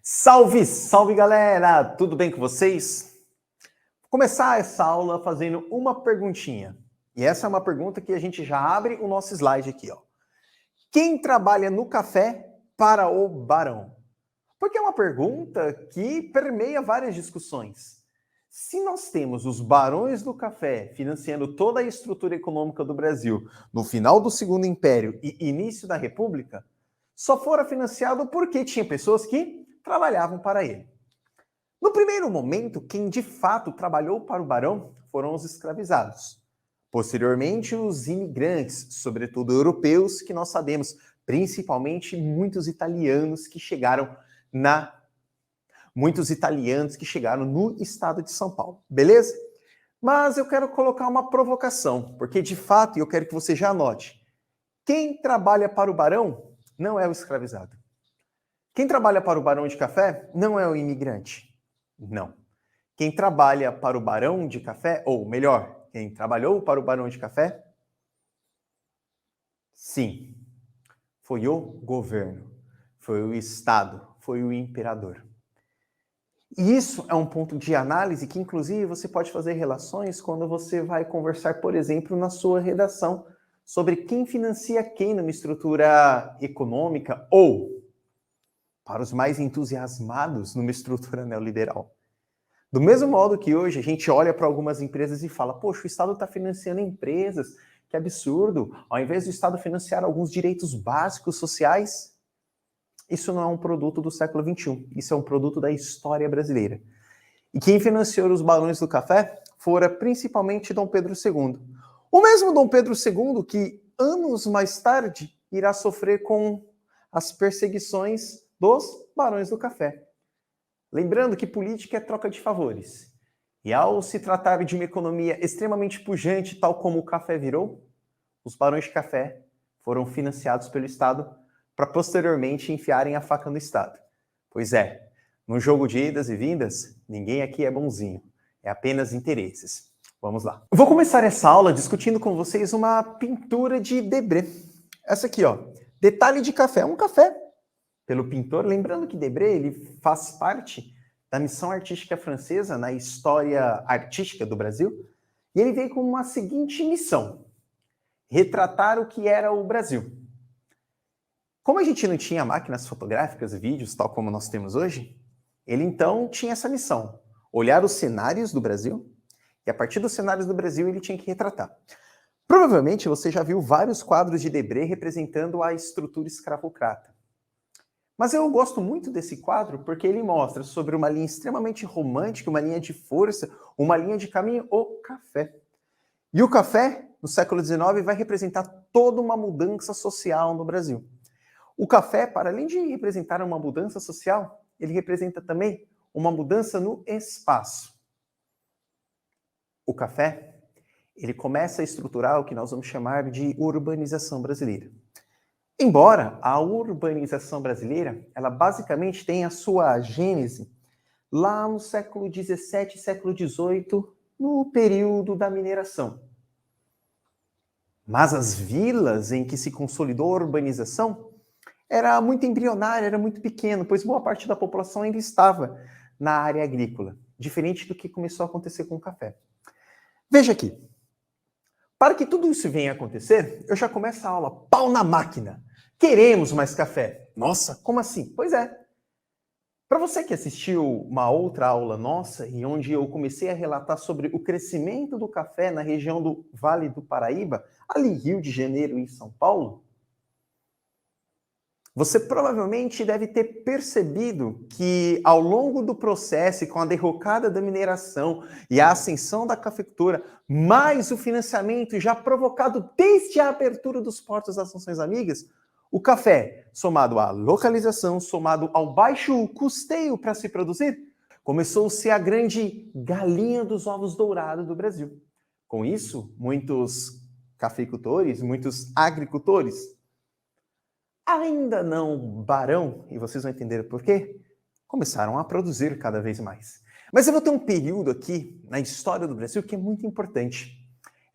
Salve, salve galera! Tudo bem com vocês? Vou começar essa aula fazendo uma perguntinha. E essa é uma pergunta que a gente já abre o nosso slide aqui, ó. Quem trabalha no café para o barão? Porque é uma pergunta que permeia várias discussões. Se nós temos os barões do café financiando toda a estrutura econômica do Brasil no final do Segundo Império e início da República, só fora financiado porque tinha pessoas que trabalhavam para ele. No primeiro momento, quem de fato trabalhou para o barão foram os escravizados. Posteriormente, os imigrantes, sobretudo europeus, que nós sabemos, principalmente muitos italianos que chegaram no estado de São Paulo, beleza? Mas eu quero colocar uma provocação, porque de fato, e eu quero que você já anote, quem trabalha para o barão não é o escravizado. Quem trabalha para o barão de café não é o imigrante. Não. Quem trabalha para o barão de café, ou melhor, quem trabalhou para o barão de café, sim, foi o governo, foi o Estado, foi o imperador. E isso é um ponto de análise que, inclusive, você pode fazer relações quando você vai conversar, por exemplo, na sua redação, sobre quem financia quem numa estrutura econômica ou, para os mais entusiasmados, numa estrutura neoliberal. Do mesmo modo que hoje a gente olha para algumas empresas e fala, poxa, o Estado está financiando empresas, que absurdo, ao invés do Estado financiar alguns direitos básicos sociais, isso não é um produto do século XXI, isso é um produto da história brasileira. E quem financiou os barões do café fora principalmente Dom Pedro II. O mesmo Dom Pedro II que, anos mais tarde, irá sofrer com as perseguições dos barões do café. Lembrando que política é troca de favores. E ao se tratar de uma economia extremamente pujante, tal como o café virou, os barões de café foram financiados pelo Estado para posteriormente enfiarem a faca no Estado. Pois é, no jogo de idas e vindas, ninguém aqui é bonzinho. É apenas interesses. Vamos lá. Eu vou começar essa aula discutindo com vocês uma pintura de Debré. Essa aqui, ó. Detalhe de café. Um café pelo pintor. Lembrando que Debré ele faz parte da missão artística francesa na história artística do Brasil. E ele veio com uma seguinte missão: retratar o que era o Brasil. Como a gente não tinha máquinas fotográficas, vídeos, tal como nós temos hoje, ele então tinha essa missão: olhar os cenários do Brasil, e a partir dos cenários do Brasil ele tinha que retratar. Provavelmente você já viu vários quadros de Debré representando a estrutura escravocrata. Mas eu gosto muito desse quadro porque ele mostra sobre uma linha extremamente romântica, uma linha de força, uma linha de caminho, o café. E o café, no século XIX, vai representar toda uma mudança social no Brasil. O café, para além de representar uma mudança social, ele representa também uma mudança no espaço. O café, ele começa a estruturar o que nós vamos chamar de urbanização brasileira. Embora a urbanização brasileira, ela basicamente tem a sua gênese lá no século XVII, século XVIII, no período da mineração. Mas as vilas em que se consolidou a urbanização era muito embrionária, era muito pequeno, pois boa parte da população ainda estava na área agrícola, diferente do que começou a acontecer com o café. Veja aqui. Para que tudo isso venha a acontecer, eu já começo a aula pau na máquina. Queremos mais café. Nossa, como assim? Pois é. Para você que assistiu uma outra aula nossa, em onde eu comecei a relatar sobre o crescimento do café na região do Vale do Paraíba, ali Rio de Janeiro e São Paulo, você provavelmente deve ter percebido que ao longo do processo e com a derrocada da mineração e a ascensão da cafeicultura, mais o financiamento já provocado desde a abertura dos portos das Nações Amigas, o café, somado à localização, somado ao baixo custeio para se produzir, começou a ser a grande galinha dos ovos dourados do Brasil. Com isso, muitos cafeicultores, muitos agricultores, ainda não barão, e vocês vão entender por quê, começaram a produzir cada vez mais. Mas eu vou ter um período aqui na história do Brasil que é muito importante.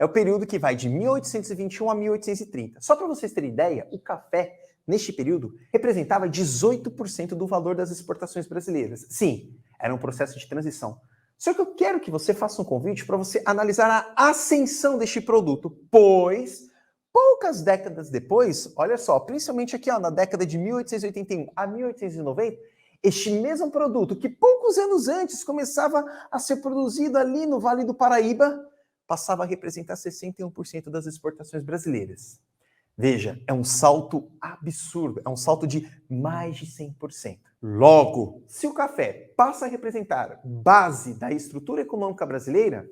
É o período que vai de 1821 a 1830. Só para vocês terem ideia, o café neste período, representava 18% do valor das exportações brasileiras. Sim, era um processo de transição. Só que eu quero que você faça um convite para você analisar a ascensão deste produto, pois poucas décadas depois, olha só, principalmente aqui na década de 1881 a 1890, este mesmo produto que poucos anos antes começava a ser produzido ali no Vale do Paraíba, passava a representar 61% das exportações brasileiras. Veja, é um salto absurdo, é um salto de mais de 100%. Logo, se o café passa a representar base da estrutura econômica brasileira,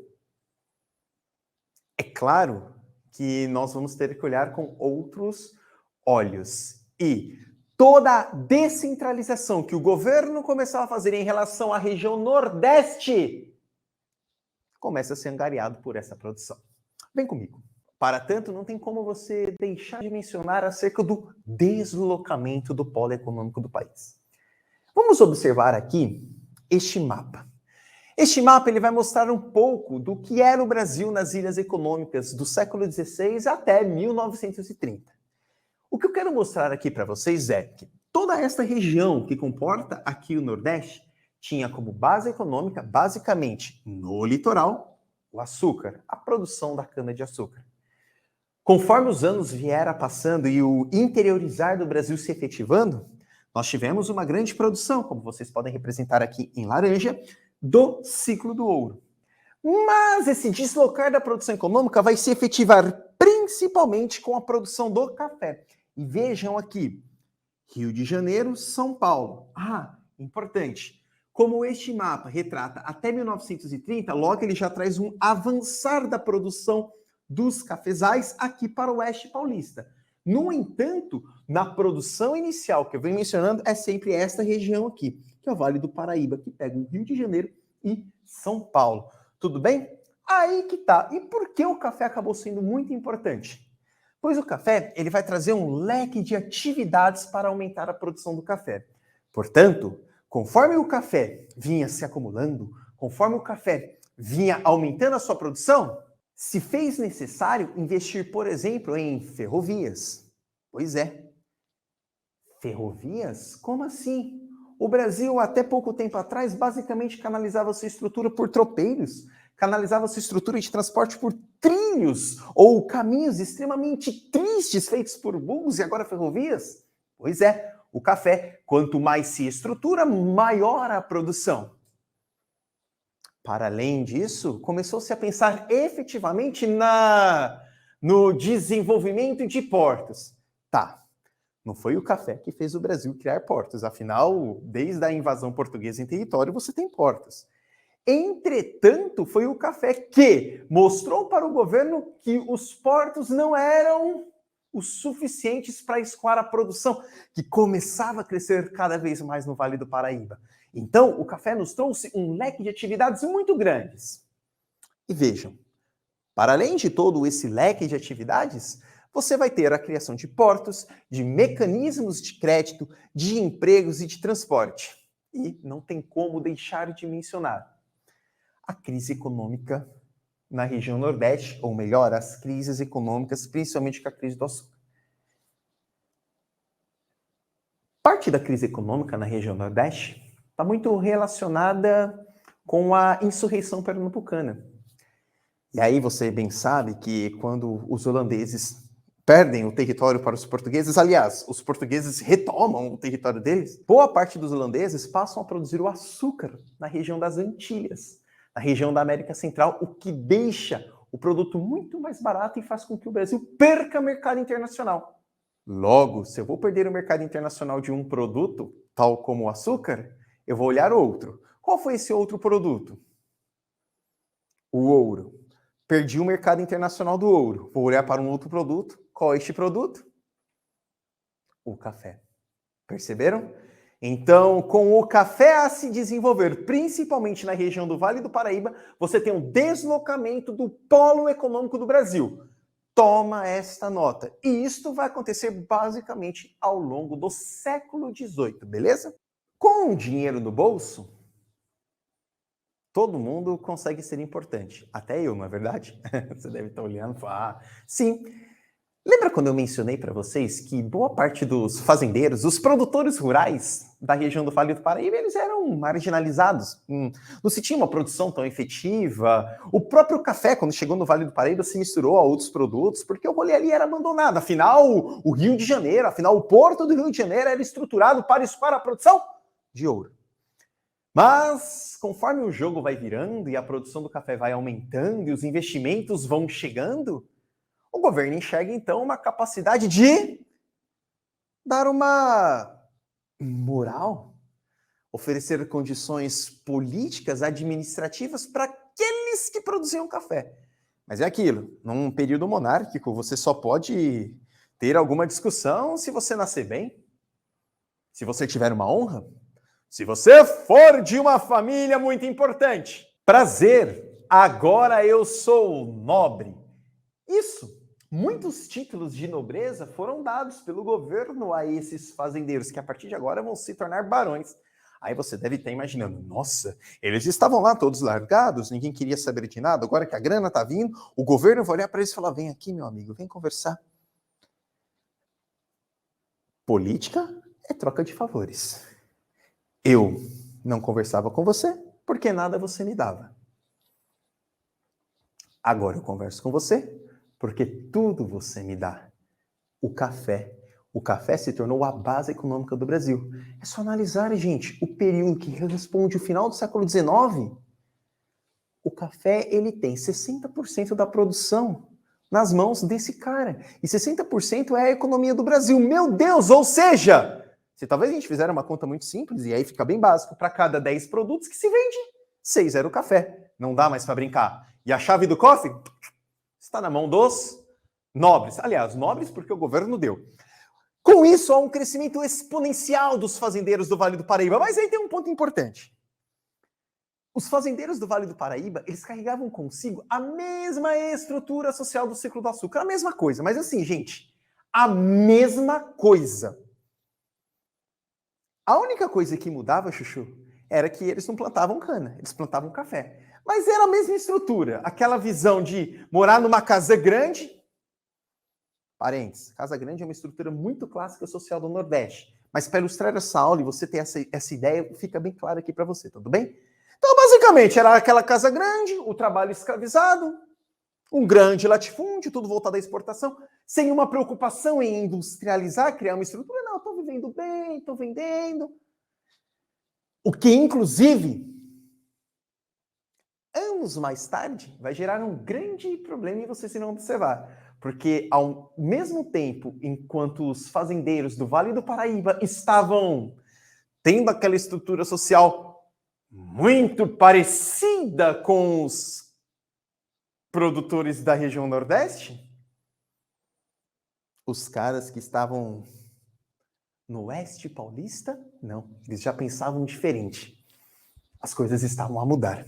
é claro que nós vamos ter que olhar com outros olhos. E toda a descentralização que o governo começou a fazer em relação à região Nordeste começa a ser angariado por essa produção. Vem comigo. Para tanto, não tem como você deixar de mencionar acerca do deslocamento do polo econômico do país. Vamos observar aqui este mapa. Este mapa ele vai mostrar um pouco do que era o Brasil nas ilhas econômicas do século XVI até 1930. O que eu quero mostrar aqui para vocês é que toda esta região que comporta aqui o Nordeste tinha como base econômica, basicamente, no litoral, o açúcar, a produção da cana-de-açúcar. Conforme os anos vieram passando e o interiorizar do Brasil se efetivando, nós tivemos uma grande produção, como vocês podem representar aqui em laranja, do ciclo do ouro. Mas esse deslocar da produção econômica vai se efetivar principalmente com a produção do café. E vejam aqui, Rio de Janeiro, São Paulo. Importante. Como este mapa retrata até 1930, logo ele já traz um avançar da produção dos cafezais aqui para o oeste paulista. No entanto, na produção inicial que eu venho mencionando, é sempre esta região aqui, que é o Vale do Paraíba, que pega o Rio de Janeiro e São Paulo. Tudo bem? Aí que tá. E por que o café acabou sendo muito importante? Pois o café ele vai trazer um leque de atividades para aumentar a produção do café. Portanto, conforme o café vinha se acumulando, conforme o café vinha aumentando a sua produção, se fez necessário investir, por exemplo, em ferrovias. Pois é. Ferrovias? Como assim? O Brasil, até pouco tempo atrás, basicamente canalizava sua estrutura por tropeiros, canalizava sua estrutura de transporte por trilhos ou caminhos extremamente tristes feitos por burros e agora ferrovias? Pois é, o café, quanto mais se estrutura, maior a produção. Para além disso, começou-se a pensar efetivamente no desenvolvimento de portos. Tá, não foi o café que fez o Brasil criar portos, afinal, desde a invasão portuguesa em território, você tem portos. Entretanto, foi o café que mostrou para o governo que os portos não eram o suficientes para escoar a produção, que começava a crescer cada vez mais no Vale do Paraíba. Então, o café nos trouxe um leque de atividades muito grandes. E vejam, para além de todo esse leque de atividades, você vai ter a criação de portos, de mecanismos de crédito, de empregos e de transporte. E não tem como deixar de mencionar a crise econômica na região Nordeste, ou melhor, as crises econômicas, principalmente com a crise do açúcar. Parte da crise econômica na região Nordeste está muito relacionada com a insurreição pernambucana. E aí você bem sabe que quando os holandeses perdem o território para os portugueses, aliás, os portugueses retomam o território deles, boa parte dos holandeses passam a produzir o açúcar na região das Antilhas, na região da América Central, o que deixa o produto muito mais barato e faz com que o Brasil perca mercado internacional. Logo, se eu vou perder o mercado internacional de um produto, tal como o açúcar, eu vou olhar outro. Qual foi esse outro produto? O ouro. Perdi o mercado internacional do ouro. Vou olhar para um outro produto. Qual é este produto? O café. Perceberam? Então, com o café a se desenvolver, principalmente na região do Vale do Paraíba, você tem um deslocamento do polo econômico do Brasil. Toma esta nota. E isto vai acontecer basicamente ao longo do século XVIII, beleza? Com o dinheiro no bolso, todo mundo consegue ser importante. Até eu, não é verdade? Você deve estar olhando e falar, sim. Lembra quando eu mencionei para vocês que boa parte dos fazendeiros, os produtores rurais da região do Vale do Paraíba, eles eram marginalizados? Não se tinha uma produção tão efetiva. O próprio café, quando chegou no Vale do Paraíba, se misturou a outros produtos, porque o rolê ali era abandonado. Afinal, o Rio de Janeiro, afinal, o porto do Rio de Janeiro era estruturado para escoar a produção de ouro. Mas, conforme o jogo vai virando e a produção do café vai aumentando e os investimentos vão chegando, o governo enxerga, então, uma capacidade de dar uma moral, oferecer condições políticas, administrativas para aqueles que produziam café. Mas é aquilo, num período monárquico, você só pode ter alguma discussão se você nascer bem, se você tiver uma honra, se você for de uma família muito importante. Prazer, agora eu sou nobre. Isso. Muitos títulos de nobreza foram dados pelo governo a esses fazendeiros, que a partir de agora vão se tornar barões. Aí você deve estar imaginando, nossa, eles estavam lá todos largados, ninguém queria saber de nada, agora que a grana está vindo, o governo vai olhar para eles e falar, vem aqui, meu amigo, vem conversar. Política é troca de favores. Eu não conversava com você, porque nada você me dava. Agora eu converso com você, porque tudo você me dá. O café. O café se tornou a base econômica do Brasil. É só analisar, gente, o período que responde o final do século XIX. O café, ele tem 60% da produção nas mãos desse cara. E 60% é a economia do Brasil. Meu Deus! Ou seja, se talvez a gente fizer uma conta muito simples, e aí fica bem básico, para cada 10 produtos que se vende, 6 era o café. Não dá mais para brincar. E a chave do cofre está na mão dos nobres. Aliás, nobres porque o governo deu. Com isso, há um crescimento exponencial dos fazendeiros do Vale do Paraíba. Mas aí tem um ponto importante. Os fazendeiros do Vale do Paraíba, eles carregavam consigo a mesma estrutura social do ciclo do açúcar. A mesma coisa. Mas assim, gente, a mesma coisa. A única coisa que mudava, Chuchu, era que eles não plantavam cana, eles plantavam café. Mas era a mesma estrutura, aquela visão de morar numa casa grande. Parênteses, casa grande é uma estrutura muito clássica social do Nordeste. Mas para ilustrar essa aula e você ter essa ideia, fica bem claro aqui para você, tudo bem? Então, basicamente, era aquela casa grande, o trabalho escravizado, um grande latifúndio, tudo voltado à exportação, sem uma preocupação em industrializar, criar uma estrutura. Não, estou vivendo bem, estou vendendo. O que, inclusive, anos mais tarde, vai gerar um grande problema em você se não observar. Porque, ao mesmo tempo, enquanto os fazendeiros do Vale do Paraíba estavam tendo aquela estrutura social muito parecida com os produtores da região Nordeste, os caras que estavam no Oeste Paulista, não, eles já pensavam diferente. As coisas estavam a mudar.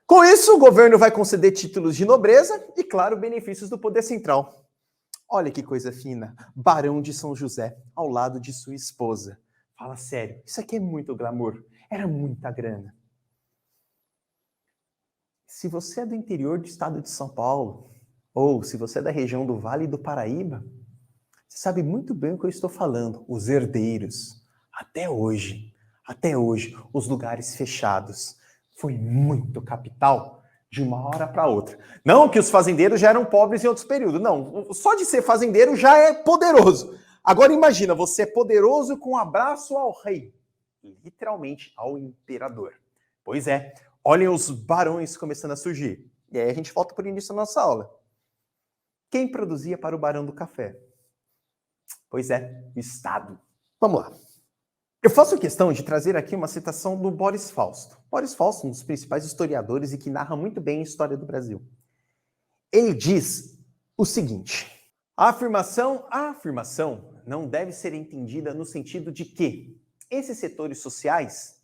Com isso, o governo vai conceder títulos de nobreza e, claro, benefícios do poder central. Olha que coisa fina, Barão de São José, ao lado de sua esposa. Fala sério, isso aqui é muito glamour, era muita grana. Se você é do interior do estado de São Paulo, ou se você é da região do Vale do Paraíba, você sabe muito bem o que eu estou falando. Os herdeiros, até hoje, os lugares fechados. Foi muito capital de uma hora para outra. Não que os fazendeiros já eram pobres em outros períodos. Não, só de ser fazendeiro já é poderoso. Agora imagina, você é poderoso com um abraço ao rei. Literalmente ao imperador. Pois é, olhem os barões começando a surgir. E aí a gente volta para o início da nossa aula. Quem produzia para o Barão do Café? Pois é, o Estado. Vamos lá. Eu faço questão de trazer aqui uma citação do Boris Fausto. Boris Fausto, um dos principais historiadores e que narra muito bem a história do Brasil. Ele diz o seguinte: a afirmação não deve ser entendida no sentido de que esses setores sociais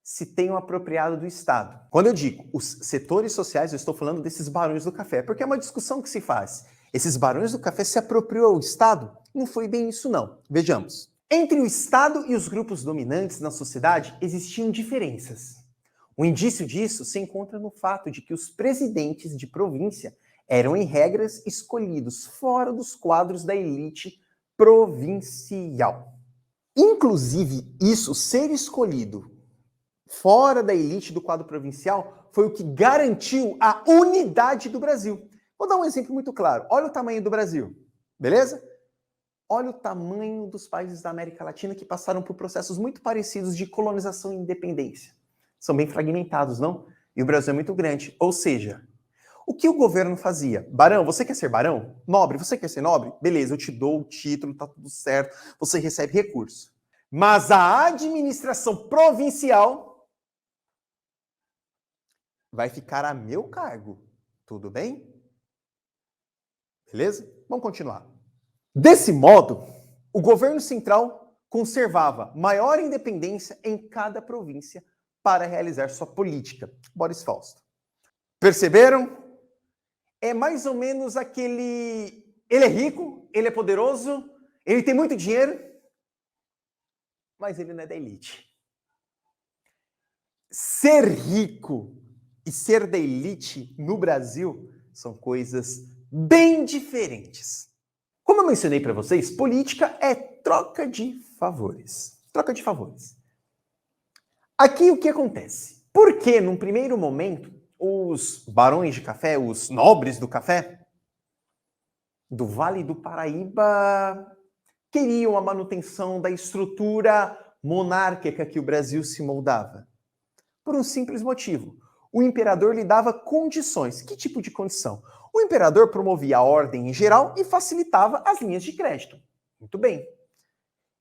se tenham apropriado do Estado. Quando eu digo os setores sociais, eu estou falando desses barões do café, porque é uma discussão que se faz. Esses barões do café se apropriou ao Estado? Não foi bem isso, não. Vejamos. Entre o Estado e os grupos dominantes na sociedade existiam diferenças. O indício disso se encontra no fato de que os presidentes de província eram, em regras, escolhidos fora dos quadros da elite provincial. Inclusive, isso, ser escolhido fora da elite do quadro provincial, foi o que garantiu a unidade do Brasil. Vou dar um exemplo muito claro. Olha o tamanho do Brasil, beleza? Olha o tamanho dos países da América Latina que passaram por processos muito parecidos de colonização e independência. São bem fragmentados, não? E o Brasil é muito grande. Ou seja, o que o governo fazia? Barão, você quer ser barão? Nobre, você quer ser nobre? Beleza, eu te dou o título, tá tudo certo, você recebe recurso. Mas a administração provincial vai ficar a meu cargo. Tudo bem? Beleza? Vamos continuar. Desse modo, o governo central conservava maior independência em cada província para realizar sua política. Boris Fausto. Perceberam? É mais ou menos aquele... Ele é rico, ele é poderoso, ele tem muito dinheiro, mas ele não é da elite. Ser rico e ser da elite no Brasil são coisas bem diferentes. Como eu mencionei para vocês, política é troca de favores. Troca de favores. Aqui o que acontece? Por que, num primeiro momento, os barões de café, os nobres do café, do Vale do Paraíba, queriam a manutenção da estrutura monárquica que o Brasil se moldava? Por um simples motivo. O imperador lhe dava condições. Que tipo de condição? O imperador promovia a ordem em geral e facilitava as linhas de crédito. Muito bem.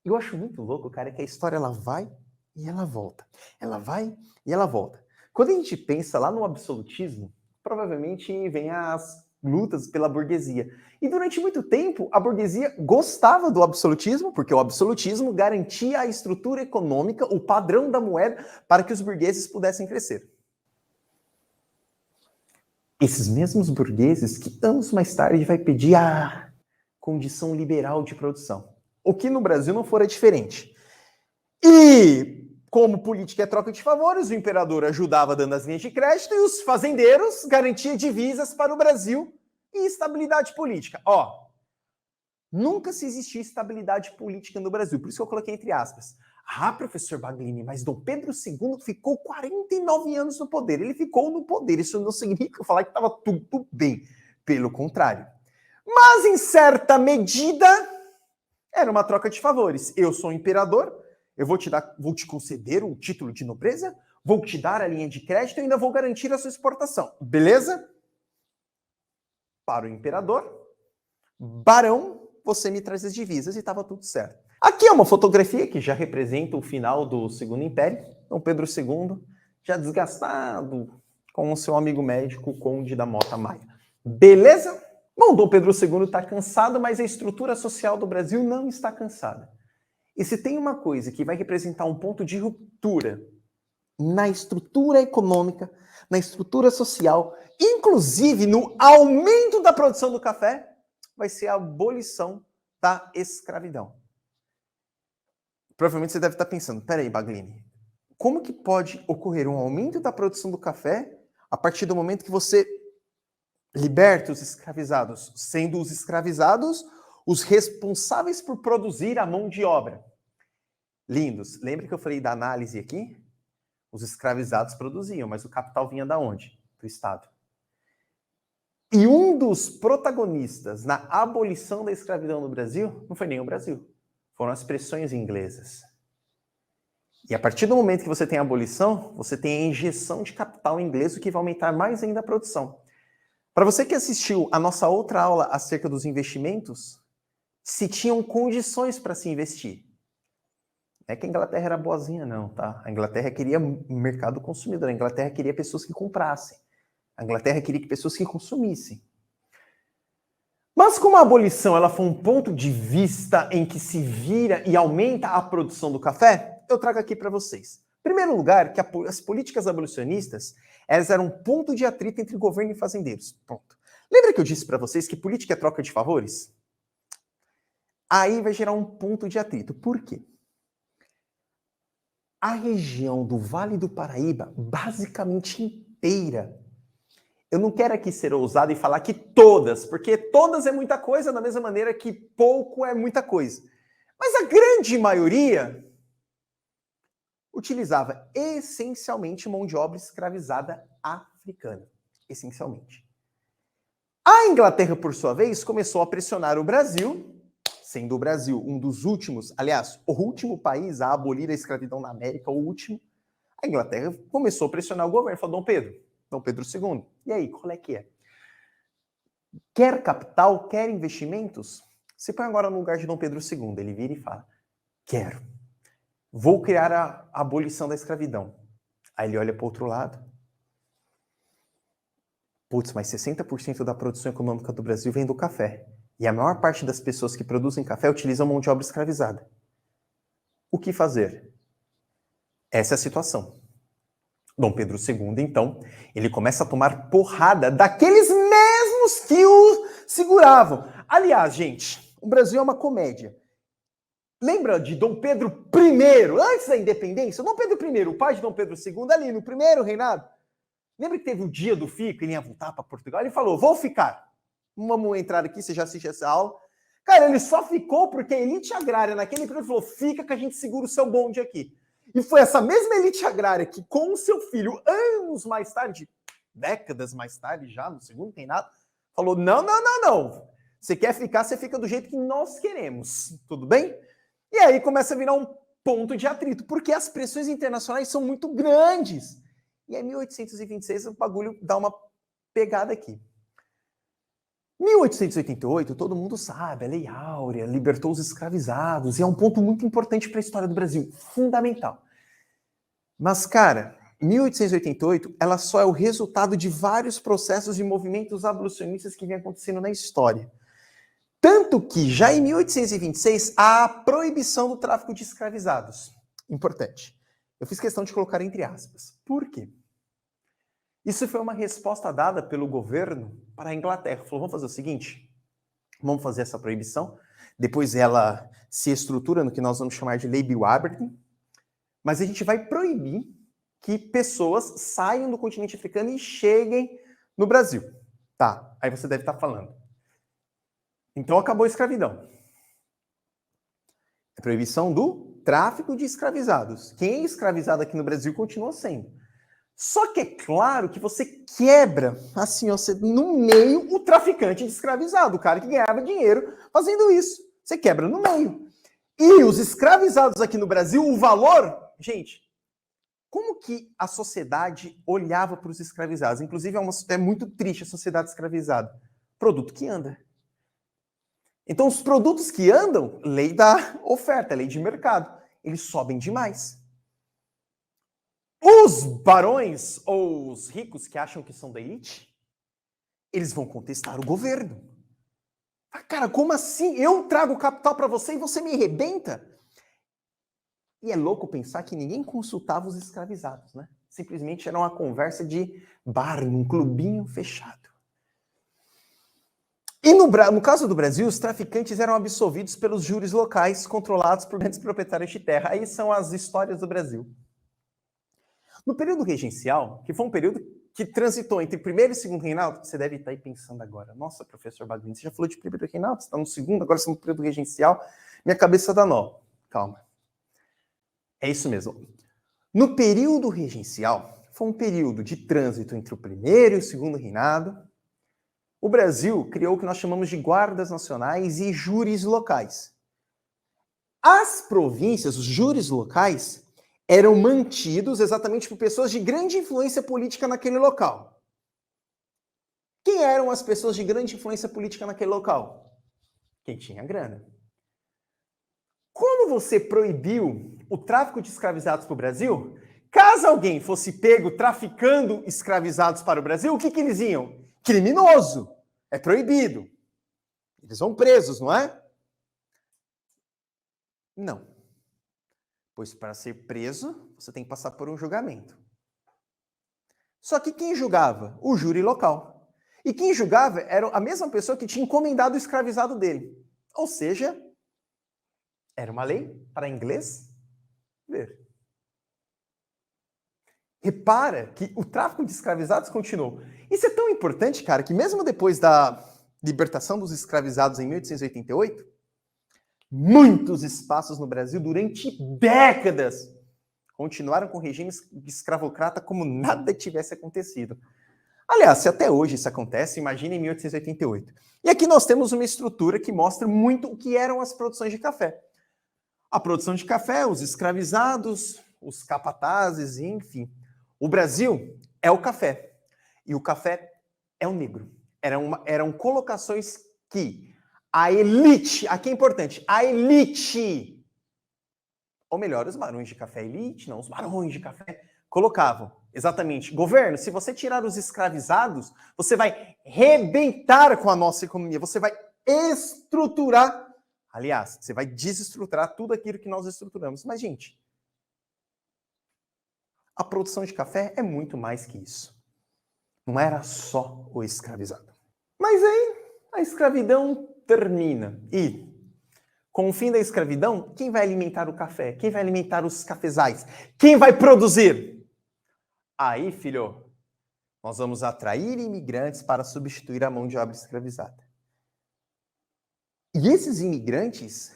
Eu acho muito louco, cara, que a história ela vai e ela volta. Ela vai e ela volta. Quando a gente pensa lá no absolutismo, provavelmente vem as lutas pela burguesia. E durante muito tempo, a burguesia gostava do absolutismo, porque o absolutismo garantia a estrutura econômica, o padrão da moeda, para que os burgueses pudessem crescer. Esses mesmos burgueses que anos mais tarde vai pedir a condição liberal de produção. O que no Brasil não fora diferente. E, como política é troca de favores, o imperador ajudava dando as linhas de crédito e os fazendeiros garantiam divisas para o Brasil e estabilidade política. Ó, nunca se existiu estabilidade política no Brasil, por isso que eu coloquei entre aspas. Ah, professor Baglini, mas Dom Pedro II ficou 49 anos no poder. Ele ficou no poder, isso não significa falar que estava tudo bem. Pelo contrário. Mas, em certa medida, era uma troca de favores. Eu sou o imperador, eu vou te conceder o título de nobreza, vou te dar a linha de crédito e ainda vou garantir a sua exportação. Beleza? Para o imperador, barão, você me traz as divisas e estava tudo certo. Aqui é uma fotografia que já representa o final do Segundo Império. Dom Pedro II, já desgastado, com o seu amigo médico, o Conde da Mota Maia. Beleza? Bom, Dom Pedro II está cansado, mas a estrutura social do Brasil não está cansada. E se tem uma coisa que vai representar um ponto de ruptura na estrutura econômica, na estrutura social, inclusive no aumento da produção do café, vai ser a abolição da escravidão. Provavelmente você deve estar pensando, peraí, Baglini, como que pode ocorrer um aumento da produção do café a partir do momento que você liberta os escravizados, sendo os escravizados os responsáveis por produzir a mão de obra? Lindos. Lembra que eu falei da análise aqui? Os escravizados produziam, mas o capital vinha da onde? Do Estado. E um dos protagonistas na abolição da escravidão no Brasil não foi nem o Brasil. Foram as pressões inglesas. E a partir do momento que você tem a abolição, você tem a injeção de capital inglês, o que vai aumentar mais ainda a produção. Para você que assistiu a nossa outra aula acerca dos investimentos, se tinham condições para se investir. Não é que a Inglaterra era boazinha, não, tá? A Inglaterra queria mercado consumidor, a Inglaterra queria pessoas que comprassem. A Inglaterra queria que pessoas que consumissem. Mas como a abolição ela foi um ponto de vista em que se vira e aumenta a produção do café, eu trago aqui para vocês. Em primeiro lugar, que as políticas abolicionistas elas eram um ponto de atrito entre governo e fazendeiros. Ponto. Lembra que eu disse para vocês que política é troca de favores? Aí vai gerar um ponto de atrito. Por quê? A região do Vale do Paraíba, basicamente inteira, Eu não quero aqui ser ousado e falar que todas, porque todas é muita coisa, da mesma maneira que pouco é muita coisa. Mas a grande maioria utilizava essencialmente mão de obra escravizada africana. Essencialmente. A Inglaterra, por sua vez, começou a pressionar o Brasil, sendo o Brasil um dos últimos, aliás, o último país a abolir a escravidão na América, o último. A Inglaterra começou a pressionar o governo, falou, Dom Pedro II, e aí, qual é que é? Quer capital, quer investimentos? Se põe agora no lugar de Dom Pedro II, ele vira e fala, quero. Vou criar a abolição da escravidão. Aí ele olha para o outro lado. Putz, mas 60% da produção econômica do Brasil vem do café. E a maior parte das pessoas que produzem café utilizam mão de obra escravizada. O que fazer? Essa é a situação. Dom Pedro II, então, ele começa a tomar porrada daqueles mesmos que o seguravam. Aliás, gente, o Brasil é uma comédia. Lembra de Dom Pedro I, antes da independência? Dom Pedro I, o pai de Dom Pedro II, ali no primeiro reinado. Lembra que teve o dia do fico, ele ia voltar para Portugal? Ele falou, vou ficar. Vamos entrar aqui, você já assistiu essa aula. Cara, ele só ficou porque a elite agrária naquele período falou, fica que a gente segura o seu bonde aqui. E foi essa mesma elite agrária que, com o seu filho, anos mais tarde, décadas mais tarde, já no segundo reinado, falou, não. Você quer ficar, você fica do jeito que nós queremos. Tudo bem? E aí começa a virar um ponto de atrito, porque as pressões internacionais são muito grandes. E aí, em 1826, o bagulho dá uma pegada aqui. 1888, todo mundo sabe, a Lei Áurea libertou os escravizados, e é um ponto muito importante para a história do Brasil, fundamental. Mas, cara, 1888, ela só é o resultado de vários processos e movimentos abolicionistas que vêm acontecendo na história. Tanto que, já em 1826, há a proibição do tráfico de escravizados. Importante. Eu fiz questão de colocar entre aspas. Por quê? Isso foi uma resposta dada pelo governo para a Inglaterra. Falou, vamos fazer o seguinte, vamos fazer essa proibição, depois ela se estrutura no que nós vamos chamar de Lei Bill Aberdeen, mas a gente vai proibir que pessoas saiam do continente africano e cheguem no Brasil. Tá, aí você deve estar falando. Então acabou a escravidão. A proibição do tráfico de escravizados. Quem é escravizado aqui no Brasil continua sendo. Só que é claro que você quebra, assim, ó, você, no meio, o traficante de escravizado, o cara que ganhava dinheiro fazendo isso. Você quebra no meio. E os escravizados aqui no Brasil, o valor... Gente, como que a sociedade olhava para os escravizados? Inclusive, é muito triste a sociedade escravizada. Produto que anda. Então, os produtos que andam, lei da oferta, lei de mercado, eles sobem demais. Os barões ou os ricos que acham que são da elite, eles vão contestar o governo. Cara, como assim? Eu trago capital para você e você me arrebenta? E é louco pensar que ninguém consultava os escravizados, né? Simplesmente era uma conversa de bar, num clubinho fechado. E no caso do Brasil, os traficantes eram absolvidos pelos júris locais, controlados por grandes proprietários de terra. Aí são as histórias do Brasil. No período regencial, que foi um período que transitou entre primeiro e segundo reinado, você deve estar aí pensando agora, nossa, professor Bagrini, você já falou de primeiro reinado, você está no segundo, agora você está no período regencial, minha cabeça dá nó. Calma. É isso mesmo. No período regencial, foi um período de trânsito entre o primeiro e o segundo reinado. O Brasil criou o que nós chamamos de guardas nacionais e júris locais. As províncias, os júris locais, eram mantidos exatamente por pessoas de grande influência política naquele local. Quem eram as pessoas de grande influência política naquele local? Quem tinha grana. Quando você proibiu o tráfico de escravizados para o Brasil, caso alguém fosse pego traficando escravizados para o Brasil, o que eles iam? Criminoso. É proibido. Eles vão presos, não é? Não. Pois para ser preso, você tem que passar por um julgamento. Só que quem julgava? O júri local. E quem julgava era a mesma pessoa que tinha encomendado o escravizado dele. Ou seja, era uma lei para inglês ver. Repara que o tráfico de escravizados continuou. Isso é tão importante, cara, que mesmo depois da libertação dos escravizados em 1888, muitos espaços no Brasil, durante décadas, continuaram com regime escravocrata como nada tivesse acontecido. Aliás, se até hoje isso acontece, imagine em 1888. E aqui nós temos uma estrutura que mostra muito o que eram as produções de café. A produção de café, os escravizados, os capatazes, enfim. O Brasil é o café. E o café é o negro. Eram colocações que a elite, aqui é importante, a elite, ou melhor, os barões de café, elite, não, os barões de café, colocavam, exatamente, governo, se você tirar os escravizados, você vai rebentar com a nossa economia, você vai estruturar, aliás, você vai desestruturar tudo aquilo que nós estruturamos. Mas, gente, a produção de café é muito mais que isso. Não era só o escravizado. Mas aí, a escravidão termina. E, com o fim da escravidão, quem vai alimentar o café? Quem vai alimentar os cafezais? Quem vai produzir? Aí, filho, nós vamos atrair imigrantes para substituir a mão de obra escravizada. E esses imigrantes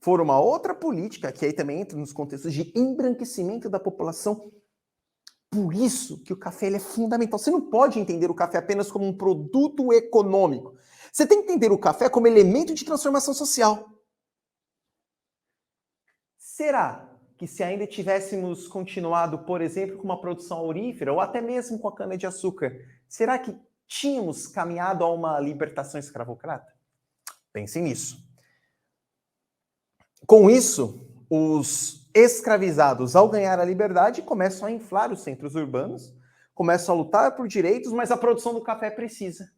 foram uma outra política, que aí também entra nos contextos de embranquecimento da população. Por isso que o café ele é fundamental. Você não pode entender o café apenas como um produto econômico. Você tem que entender o café como elemento de transformação social. Será que se ainda tivéssemos continuado, por exemplo, com uma produção aurífera, ou até mesmo com a cana-de-açúcar, será que tínhamos caminhado a uma libertação escravocrata? Pensem nisso. Com isso, os escravizados, ao ganhar a liberdade, começam a inflar os centros urbanos, começam a lutar por direitos, mas a produção do café precisa.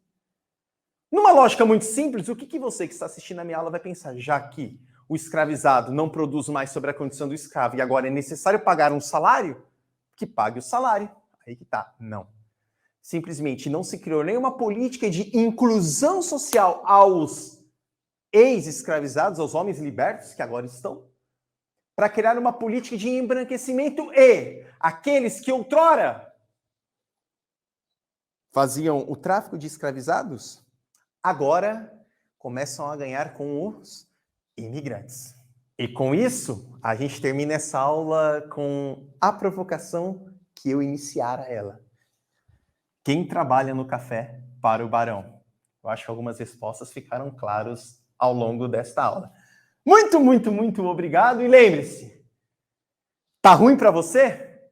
Numa lógica muito simples, o que você que está assistindo a minha aula vai pensar? Já que o escravizado não produz mais sobre a condição do escravo e agora é necessário pagar um salário, que pague o salário. Aí que tá. Não. Simplesmente não se criou nenhuma política de inclusão social aos ex-escravizados, aos homens libertos, que agora estão, para criar uma política de embranquecimento e aqueles que outrora faziam o tráfico de escravizados, agora começam a ganhar com os imigrantes. E com isso, a gente termina essa aula com a provocação que eu iniciara ela. Quem trabalha no café para o barão? Eu acho que algumas respostas ficaram claras ao longo desta aula. Muito, muito, muito obrigado. E lembre-se, tá ruim para você?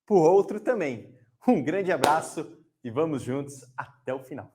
Por outro também. Um grande abraço e vamos juntos até o final.